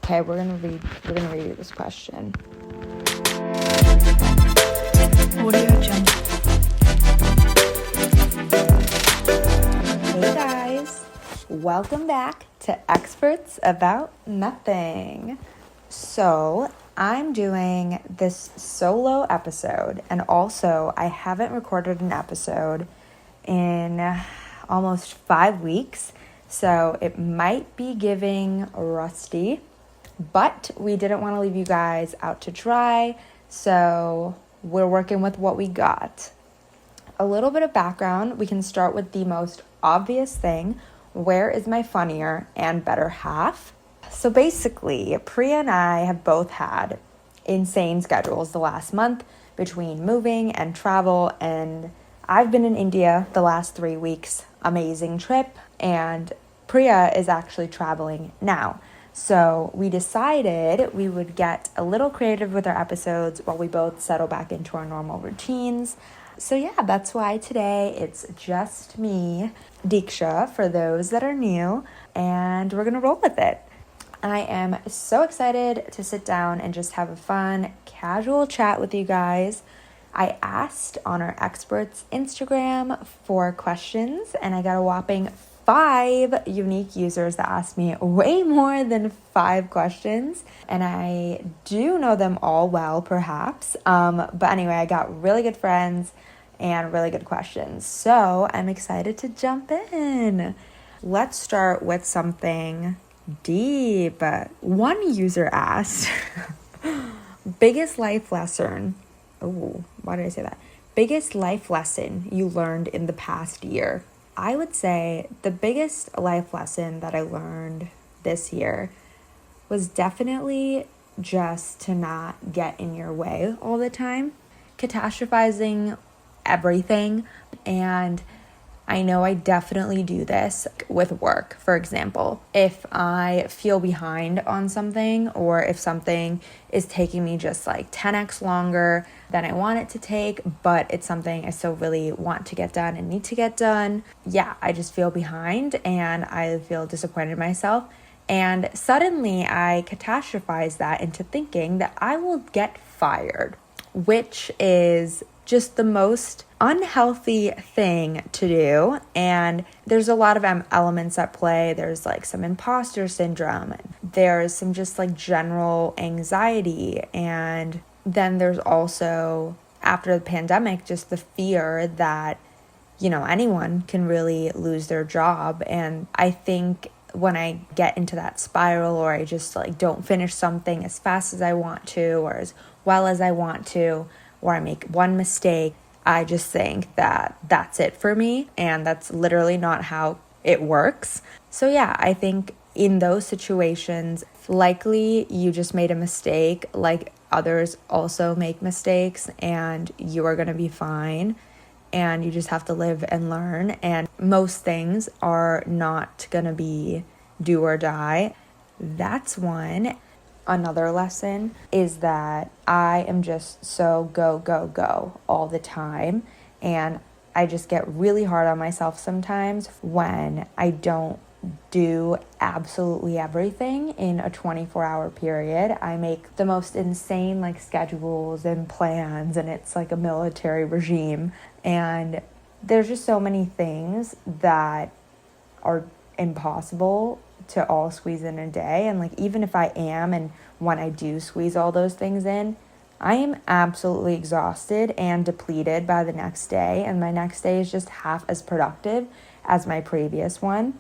Okay, we're gonna read this question. Audio Jungle. Hey guys, welcome back to Experts About Nothing. So I'm doing this solo episode, and also I haven't recorded an episode in almost 5 weeks, so it might be giving rusty, but we didn't want to leave you guys out to dry, so we're working with what we got. A little bit of background, we can start with the most obvious thing. Where is my funnier and better half? So basically, Priya and I have both had insane schedules the last month between moving and travel, and I've been in India the last 3 weeks. Amazing trip, and Priya is actually traveling now. So we decided we would get a little creative with our episodes while we both settle back into our normal routines. So yeah, that's why today it's just me, Deeksha, for those that are new, and we're gonna roll with it. I am so excited to sit down and just have a fun, casual chat with you guys. I asked on our experts Instagram for questions, and I got a whopping 5 unique users that asked me way more than 5 questions, and I do know them all well, perhaps. But anyway, I got really good friends and really good questions, so I'm excited to jump in. Let's start with something deep. One user asked, biggest life lesson. Oh, why did I say that? Biggest life lesson you learned in the past year. I would say the biggest life lesson that I learned this year was definitely just to not get in your way all the time, catastrophizing everything. And I know I definitely do this with work. For example, if I feel behind on something, or if something is taking me just like 10x longer than I want it to take, but it's something I still really want to get done and need to get done, yeah, I just feel behind and I feel disappointed in myself. And suddenly I catastrophize that into thinking that I will get fired, which is just the most unhealthy thing to do. And there's a lot of elements at play. There's like some imposter syndrome. There's some just like general anxiety. And then there's also, after the pandemic, just the fear that, anyone can really lose their job. And I think when I get into that spiral, or I just like don't finish something as fast as I want to, or as well as I want to, or I make one mistake, I just think that that's it for me, and that's literally not how it works. So yeah, I think in those situations, likely you just made a mistake, like others also make mistakes, and you are going to be fine, and you just have to live and learn. And most things are not going to be do or die. That's one. Another lesson is that I am just so go, go, go all the time. And I just get really hard on myself sometimes when I don't do absolutely everything in a 24-hour period. I make the most insane like schedules and plans, and it's like a military regime. And there's just so many things that are impossible to all squeeze in a day. And like, even if I am, and when I do squeeze all those things in, I am absolutely exhausted and depleted by the next day, and my next day is just half as productive as my previous one.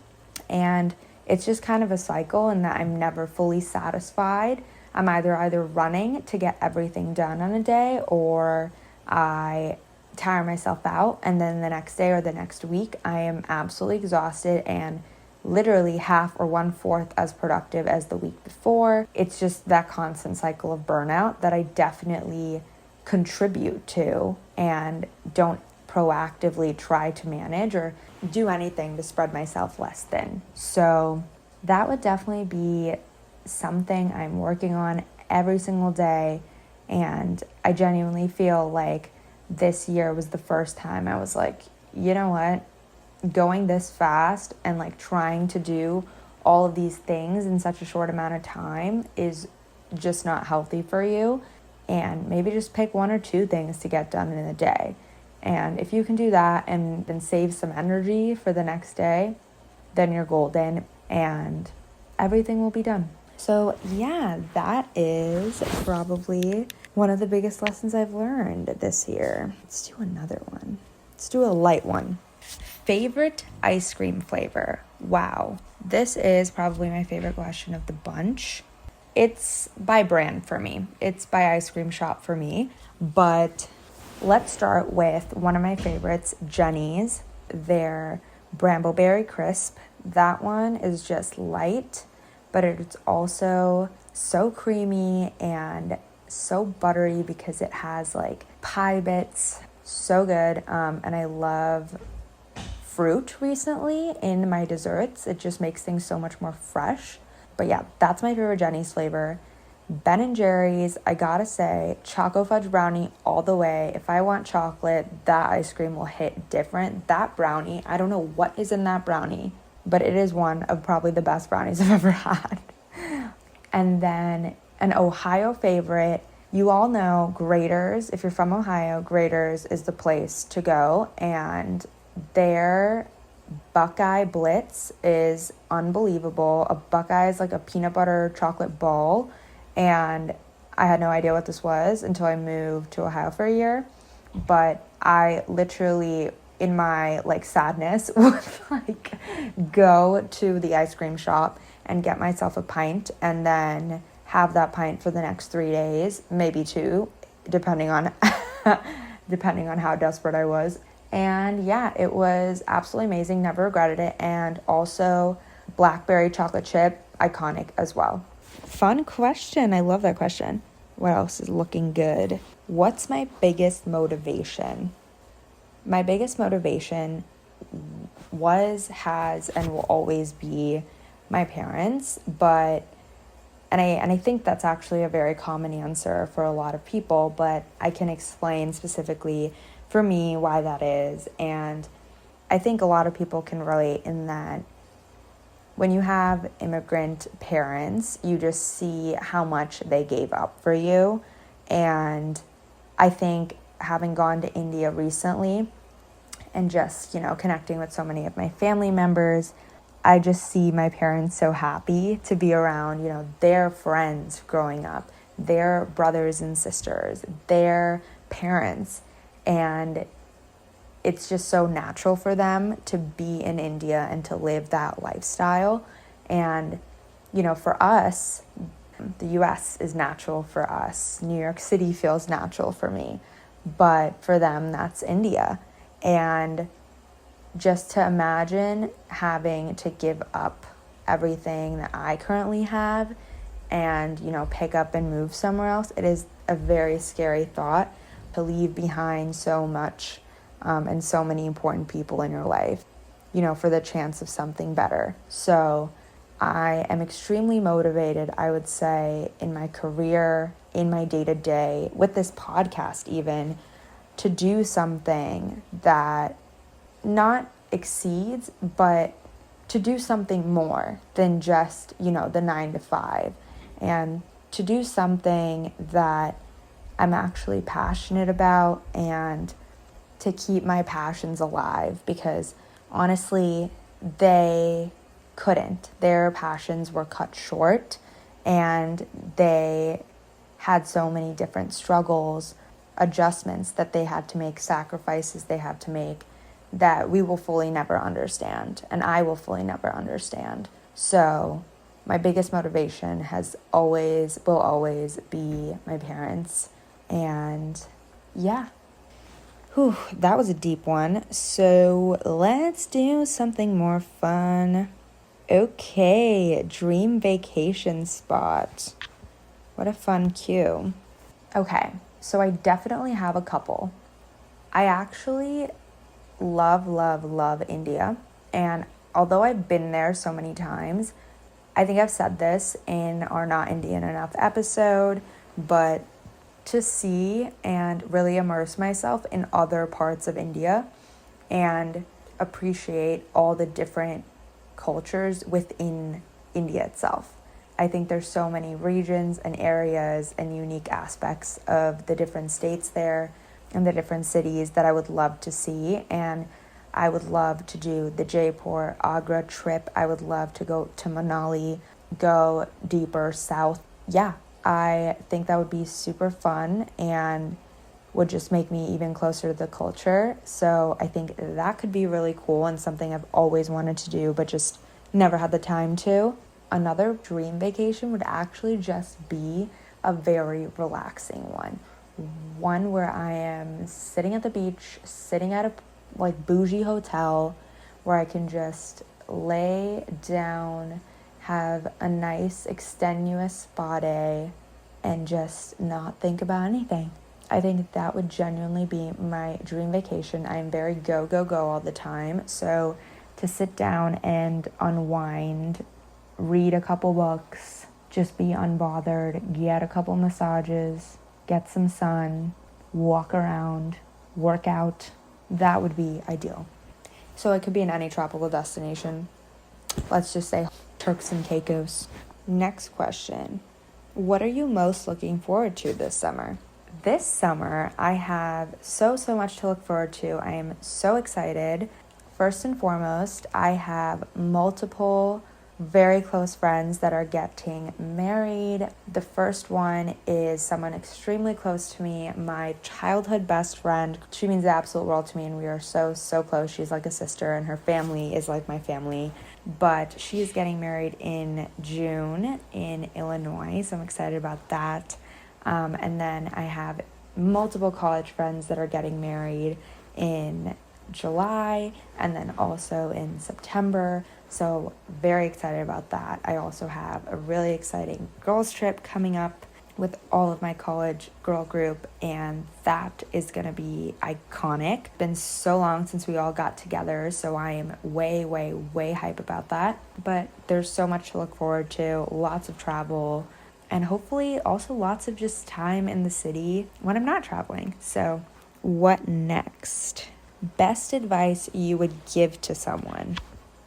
And it's just kind of a cycle, in that I'm never fully satisfied. I'm either running to get everything done on a day, or I tire myself out, and then the next day or the next week I am absolutely exhausted and literally half or 1/4 as productive as the week before. It's just that constant cycle of burnout that I definitely contribute to, and don't proactively try to manage or do anything to spread myself less thin. So that would definitely be something I'm working on every single day. And I genuinely feel like this year was the first time I was like, you know what? Going this fast and like trying to do all of these things in such a short amount of time is just not healthy for you. And maybe just pick 1 or 2 things to get done in a day. And if you can do that and then save some energy for the next day, then you're golden and everything will be done. So yeah, that is probably one of the biggest lessons I've learned this year. Let's do another one. Let's do a light one. Favorite ice cream flavor? Wow, this is probably my favorite question of the bunch. It's by brand for me. It's by ice cream shop for me. But let's start with one of my favorites, Jenny's. Their Brambleberry Crisp. That one is just light, but it's also so creamy and so buttery because it has like pie bits. So good. And I love fruit recently in my desserts. It just makes things so much more fresh. But yeah, that's my favorite Jenny's flavor. Ben & Jerry's, I gotta say, Choco Fudge Brownie all the way. If I want chocolate, that ice cream will hit different. That brownie, I don't know what is in that brownie, but it is one of probably the best brownies I've ever had. And then an Ohio favorite, you all know Grater's. If you're from Ohio, Grater's is the place to go. And their Buckeye Blitz is unbelievable. A Buckeye is like a peanut butter chocolate ball. And I had no idea what this was until I moved to Ohio for a year. But I literally, in my like sadness, would like go to the ice cream shop and get myself a pint and then have that pint for the next 3 days, maybe 2, depending on how desperate I was. And yeah, it was absolutely amazing. Never regretted it. And also blackberry chocolate chip, iconic as well. Fun question. I love that question. What else is looking good? What's my biggest motivation? My biggest motivation was, has, and will always be my parents. But I think that's actually a very common answer for a lot of people, but I can explain specifically for me why that is. And I think a lot of people can relate in that when you have immigrant parents, you just see how much they gave up for you. And I think having gone to India recently and just, connecting with so many of my family members, I just see my parents so happy to be around, their friends growing up, their brothers and sisters, their parents. And it's just so natural for them to be in India and to live that lifestyle. And, for us, the US is natural for us. New York City feels natural for me. But for them, that's India. And just to imagine having to give up everything that I currently have and, pick up and move somewhere else, it is a very scary thought to leave behind so much and so many important people in your life, for the chance of something better. So I am extremely motivated, I would say, in my career, in my day-to-day, with this podcast even, to do something that not exceeds, but to do something more than just, the 9 to 5, and to do something that I'm actually passionate about and to keep my passions alive, because honestly, they couldn't. Their passions were cut short and they had so many different struggles, adjustments that they had to make, sacrifices they had to make that we will fully never understand, and I will fully never understand. So my biggest motivation will always be my parents. And yeah. Whew, that was a deep one. So let's do something more fun. Okay, dream vacation spot. What a fun cue. Okay, so I definitely have a couple. I actually love India. And although I've been there so many times, I think I've said this in our Not Indian Enough episode, but to see and really immerse myself in other parts of India and appreciate all the different cultures within India itself. I think there's so many regions and areas and unique aspects of the different states there and the different cities that I would love to see. And I would love to do the Jaipur, Agra trip. I would love to go to Manali, go deeper south. Yeah, I think that would be super fun and would just make me even closer to the culture. So I think that could be really cool and something I've always wanted to do, but just never had the time to. Another dream vacation would actually just be a very relaxing one. One where I am sitting at the beach, sitting at a like bougie hotel where I can just lay down, have a nice extenuous spa day, and just not think about anything. I think that would genuinely be my dream vacation. I am very go, go, go all the time. So to sit down and unwind, read a couple books, just be unbothered, get a couple massages, get some sun, walk around, work out, that would be ideal. So it could be in any tropical destination. Let's just say Turks and Caicos. Next question. What are you most looking forward to this summer? This summer, I have so much to look forward to. I am so excited. First and foremost, I have multiple very close friends that are getting married. The first one is someone extremely close to me, my childhood best friend. She means the absolute world to me, and we are so close. She's like a sister, and her family is like my family. But she is getting married in June in Illinois, so I'm excited about that. And then I have multiple college friends that are getting married in July and then also in September. So very excited about that. I also have a really exciting girls trip coming up with all of my college girl group, and that is going to be iconic. Been so long since we all got together, so I am way hype about that. But there's so much to look forward to, lots of travel, and hopefully also lots of just time in the city when I'm not traveling. So what next? Best advice you would give to someone.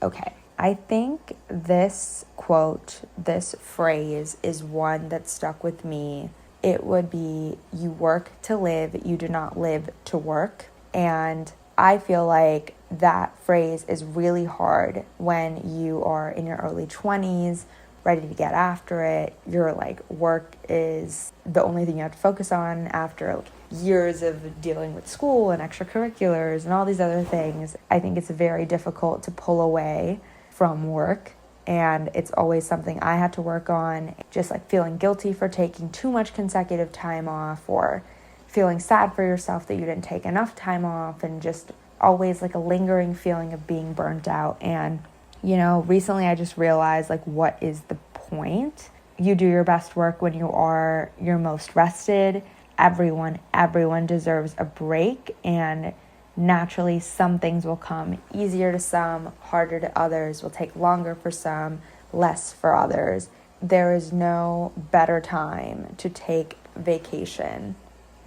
Okay, I think this quote, this phrase is one that stuck with me. It would be, you work to live, you do not live to work. And I feel like that phrase is really hard when you are in your early 20s, ready to get after it. You're like, work is the only thing you have to focus on after years of dealing with school and extracurriculars and all these other things. I think it's very difficult to pull away from work, and it's always something I had to work on, just like feeling guilty for taking too much consecutive time off, or feeling sad for yourself that you didn't take enough time off, and just always like a lingering feeling of being burnt out. And recently I just realized, like, what is the point? You do your best work when you are your most rested. Everyone deserves a break, and naturally some things will come easier to some, harder to others, will take longer for some, less for others. There is no better time to take vacation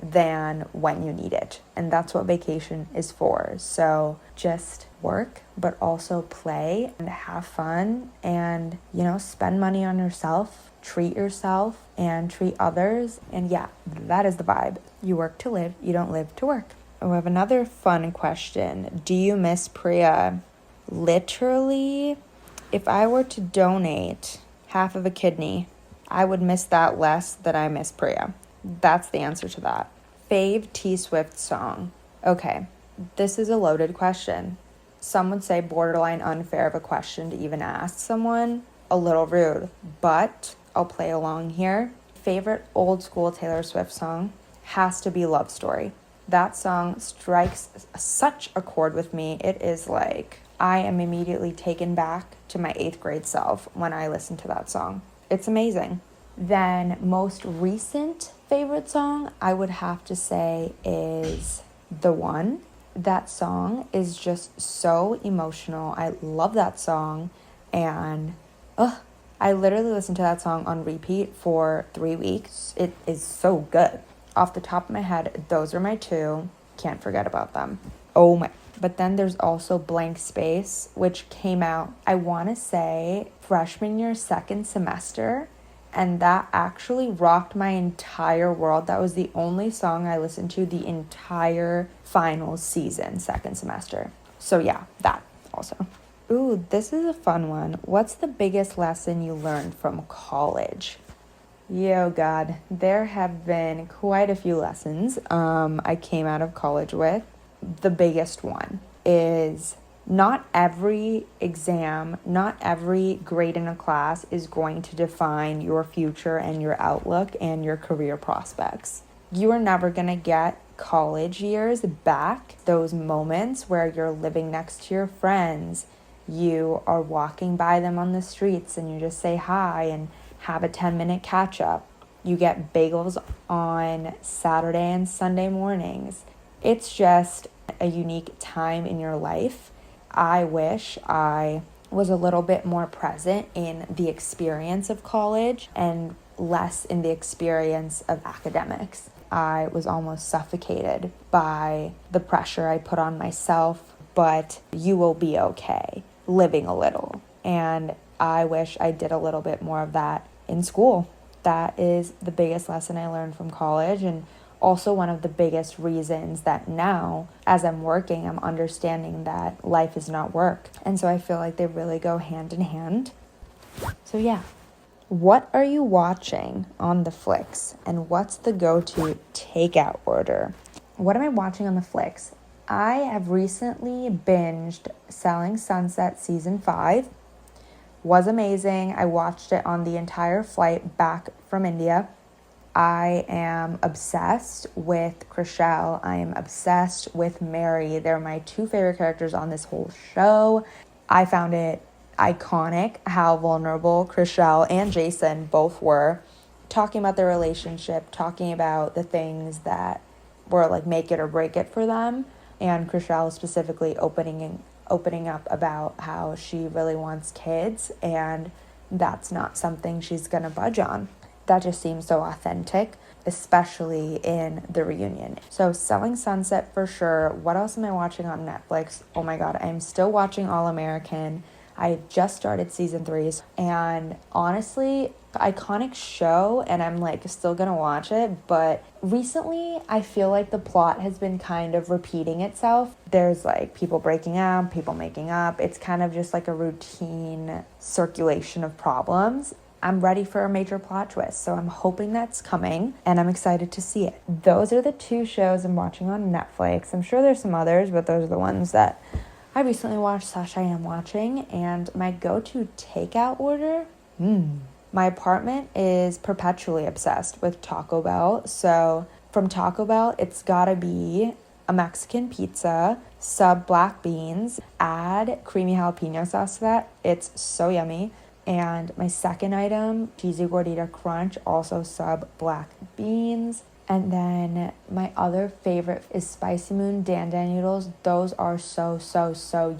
than when you need it. And that's what vacation is for. So just work, but also play and have fun and, spend money on yourself, treat yourself and treat others. And yeah, that is the vibe. You work to live, you don't live to work. We have another fun question. Do you miss Priya? Literally, if I were to donate half of a kidney, I would miss that less than I miss Priya. That's the answer to that. Fave T Swift song. Okay, this is a loaded question. Some would say borderline unfair of a question to even ask someone. A little rude, but I'll play along here. Favorite old school Taylor Swift song has to be Love Story. That song strikes such a chord with me. It is like I am immediately taken back to my 8th grade self when I listen to that song. It's amazing. Then most recent favorite song I would have to say is The One. That song is just so emotional. I love that song, and I literally listened to that song on repeat for 3 weeks. It is so good. Off the top of my head, those are my two. Can't forget about them. Oh my. But then there's also Blank Space, which came out, I want to say, freshman year, second semester. And that actually rocked my entire world. That was the only song I listened to the entire finals season, second semester. So yeah, that also. Ooh, this is a fun one. What's the biggest lesson you learned from college? Yo, God, there have been quite a few lessons I came out of college with. The biggest one is not every exam, not every grade in a class is going to define your future and your outlook and your career prospects. You are never going to get college years back, those moments where you're living next to your friends, you are walking by them on the streets and you just say hi and have a 10-minute catch up. You get bagels on Saturday and Sunday mornings. It's just a unique time in your life. I wish I was a little bit more present in the experience of college and less in the experience of academics. I was almost suffocated by the pressure I put on myself, but you will be okay living a little. And I wish I did a little bit more of that in school. That is the biggest lesson I learned from college, and also one of the biggest reasons that now, as I'm working, I'm understanding that life is not work. And so I feel like they really go hand in hand. So yeah. What are you watching on the flicks? And what's the go-to takeout order? What am I watching on the flicks? I have recently binged Selling Sunset Season 5. Was amazing. I watched it on the entire flight back from India. I am obsessed with Chriselle. I am obsessed with Mary. They're my two favorite characters on this whole show. I found it iconic how vulnerable Chriselle and Jason both were, talking about their relationship, talking about the things that were like make it or break it for them, and Chriselle specifically opening up about how she really wants kids and that's not something she's gonna budge on. That just seems so authentic, especially in the reunion. So Selling Sunset for sure. What else am I watching on Netflix? Oh my God, I'm still watching All American. I just started season 3, and honestly, iconic show, and I'm like still gonna watch it, but recently I feel like the plot has been kind of repeating itself. There's like people breaking up, people making up. It's kind of just like a routine circulation of problems. I'm ready for a major plot twist, so I'm hoping that's coming, and I'm excited to see it. Those are the 2 shows I'm watching on Netflix. I'm sure there's some others, but those are the ones that I recently watched / I am watching. And my go-to takeout order? My apartment is perpetually obsessed with Taco Bell. So from Taco Bell, it's gotta be a Mexican pizza, sub black beans, add creamy jalapeno sauce to that. It's so yummy. And my second item, cheesy gordita crunch, also sub black beans. And then my other favorite is Spicy Moon Dan Dan noodles. Those are so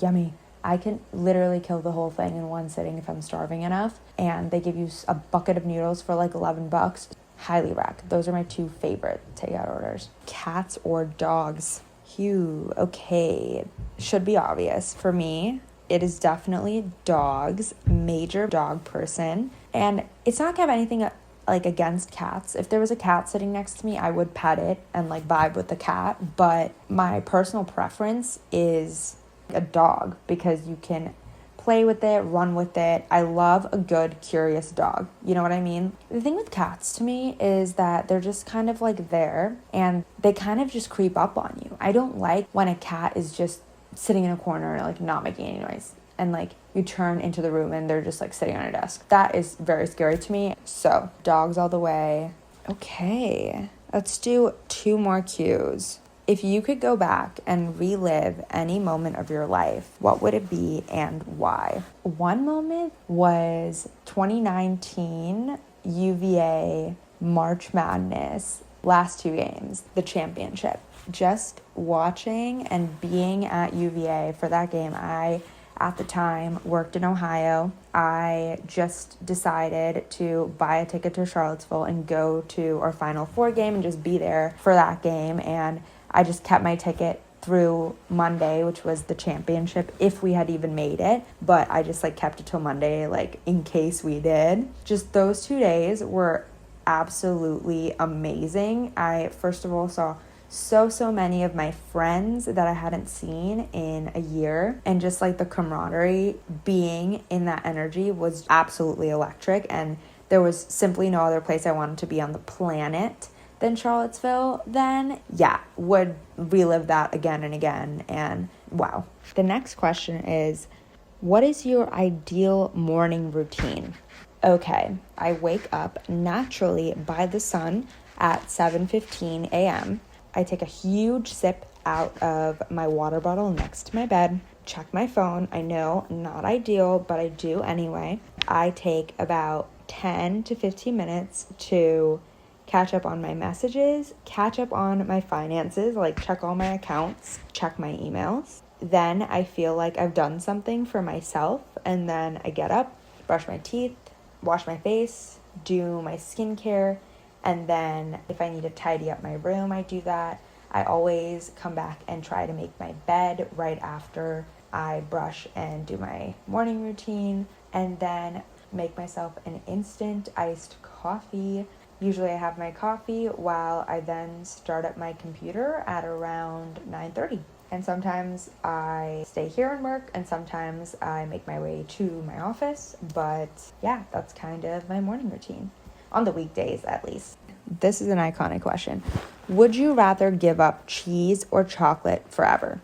yummy. I can literally kill the whole thing in one sitting if I'm starving enough. And they give you a bucket of noodles for like $11. Highly rec. Those are my 2 favorite takeout orders. Cats or dogs? Okay. Should be obvious. For me, it is definitely dogs. Major dog person. And it's not gonna have anything like against cats. If there was a cat sitting next to me, I would pet it and like vibe with the cat. But my personal preference is a dog because you can play with it, run with it. I love a good, curious dog. You know what I mean? The thing with cats to me is that they're just kind of like there and they kind of just creep up on you. I don't like when a cat is just sitting in a corner and like not making any noise. And like you turn into the room and they're just like sitting on a desk. That is very scary to me. So dogs all the way. Okay, let's do 2 more cues. If you could go back and relive any moment of your life, what would it be and why? One moment was 2019 UVA March Madness, last 2 games, the championship. Just watching and being at UVA for that game, I at the time worked in Ohio. I just decided to buy a ticket to Charlottesville and go to our Final Four game and just be there for that game. And I just kept my ticket through Monday, which was the championship, if we had even made it. But I just like kept it till Monday, like in case we did. Just those 2 days were absolutely amazing. I first of all saw so many of my friends that I hadn't seen in a year, and just like the camaraderie being in that energy was absolutely electric, and there was simply no other place I wanted to be on the planet than Charlottesville. Then would relive that again and again. And wow. The next question is, what is your ideal morning routine? Okay, I wake up naturally by the sun at 7:15 a.m. I take a huge sip out of my water bottle next to my bed, check my phone. I know, not ideal, but I do anyway. I take about 10 to 15 minutes to catch up on my messages, catch up on my finances, like check all my accounts, check my emails. Then I feel like I've done something for myself, and then I get up, brush my teeth, wash my face, do my skincare, and then if I need to tidy up my room, I do that. I always come back and try to make my bed right after I brush and do my morning routine, and then make myself an instant iced coffee. Usually I have my coffee while I then start up my computer at around 9:30. And sometimes I stay here and work, and sometimes I make my way to my office. But yeah, that's kind of my morning routine. On the weekdays, at least. This is an iconic question. Would you rather give up cheese or chocolate forever?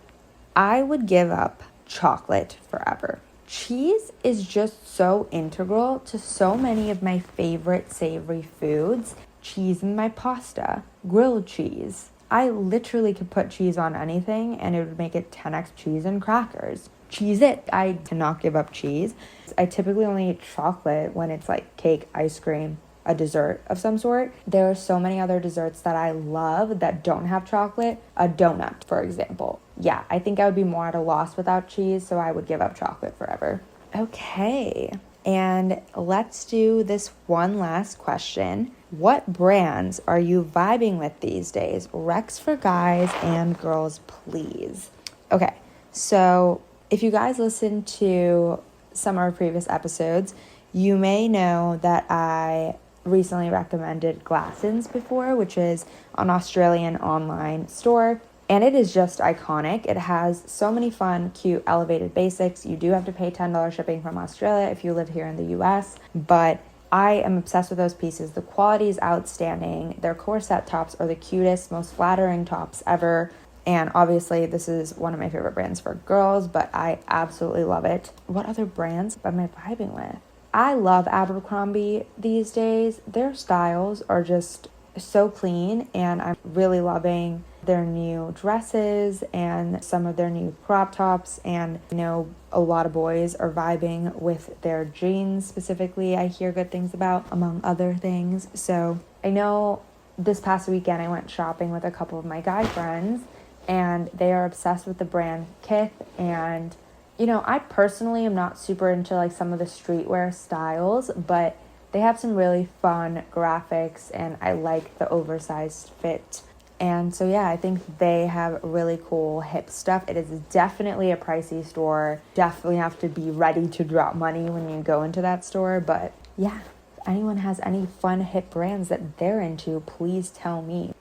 I would give up chocolate forever. Cheese is just so integral to so many of my favorite savory foods. Cheese in my pasta, grilled cheese. I literally could put cheese on anything and it would make it 10x cheese and crackers. Cheese it. I cannot give up cheese. I typically only eat chocolate when it's like cake, ice cream, a dessert of some sort. There are so many other desserts that I love that don't have chocolate. A donut, for example. Yeah, I think I would be more at a loss without cheese, so I would give up chocolate forever. Okay, and let's do this one last question. What brands are you vibing with these days? Rex for guys and girls, please. Okay, so if you guys listened to some of our previous episodes, you may know that I recently recommended Glassons before, which is an Australian online store, and it is just iconic. It has so many fun, cute, elevated basics. You do have to pay $10 shipping from Australia if you live here in the US, but I am obsessed with those pieces. The quality is outstanding. Their corset tops are the cutest, most flattering tops ever. And obviously this is one of my favorite brands for girls, but I absolutely love it. What other brands am I vibing with? I love Abercrombie these days. Their styles are just so clean, and I'm really loving their new dresses and some of their new crop tops. And I know a lot of boys are vibing with their jeans specifically. I hear good things about, among other things. So I know this past weekend I went shopping with a couple of my guy friends, and they are obsessed with the brand Kith. And you know, I personally am not super into like some of the streetwear styles, but they have some really fun graphics, and I like the oversized fit. And so yeah, I think they have really cool hip stuff. It is definitely a pricey store. Definitely have to be ready to drop money when you go into that store. But yeah, if anyone has any fun hip brands that they're into, please tell me.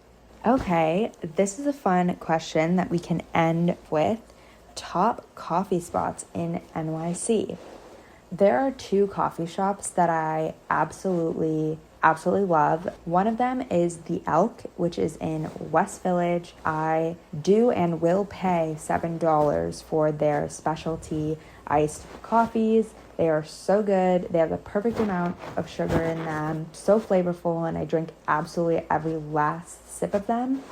Okay, this is a fun question that we can end with. Top coffee spots in NYC. There are 2 coffee shops that I absolutely love. One of them is the Elk, which is in West Village. I do and will pay $7 for their specialty iced coffees. They are so good. They have the perfect amount of sugar in them, so flavorful, and I drink absolutely every last sip of them.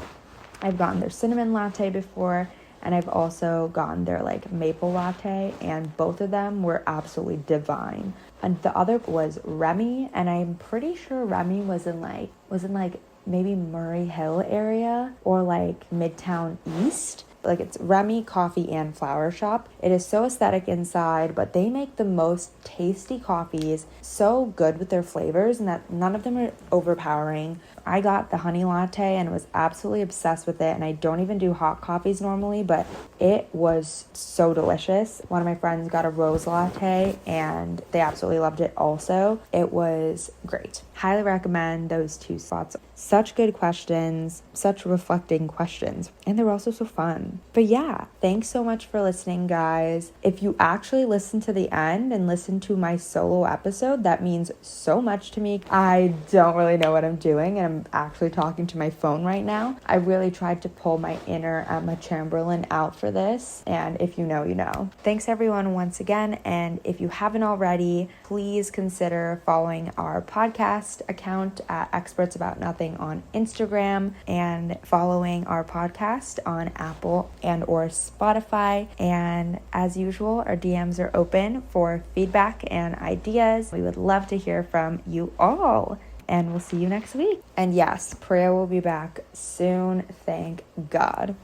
I've gotten their cinnamon latte before, and I've also gotten their like maple latte, and both of them were absolutely divine. And the other was Remy, and I'm pretty sure Remy was in like maybe Murray Hill area or like Midtown East. Like it's Remy Coffee and Flower Shop. It is so aesthetic inside, but they make the most tasty coffees, so good with their flavors, and that none of them are overpowering I got the honey latte and was absolutely obsessed with it. And I don't even do hot coffees normally, but it was so delicious. One of my friends got a rose latte and they absolutely loved it also. It was great. Highly recommend those two spots. Such good questions, such reflecting questions, and they were also so fun. But yeah, thanks so much for listening, guys. If you actually listen to the end and listen to my solo episode, that means so much to me. I don't really know what I'm doing, and I'm actually talking to my phone right now. I really tried to pull my inner Emma Chamberlain out for this, and if you know, you know. Thanks everyone once again, and if you haven't already, please consider following our podcast account at Experts About Nothing on Instagram and following our podcast on Apple and or Spotify. And as usual, our DMs are open for feedback and ideas. We would love to hear from you all. And we'll see you next week. And yes, Priya will be back soon, thank God.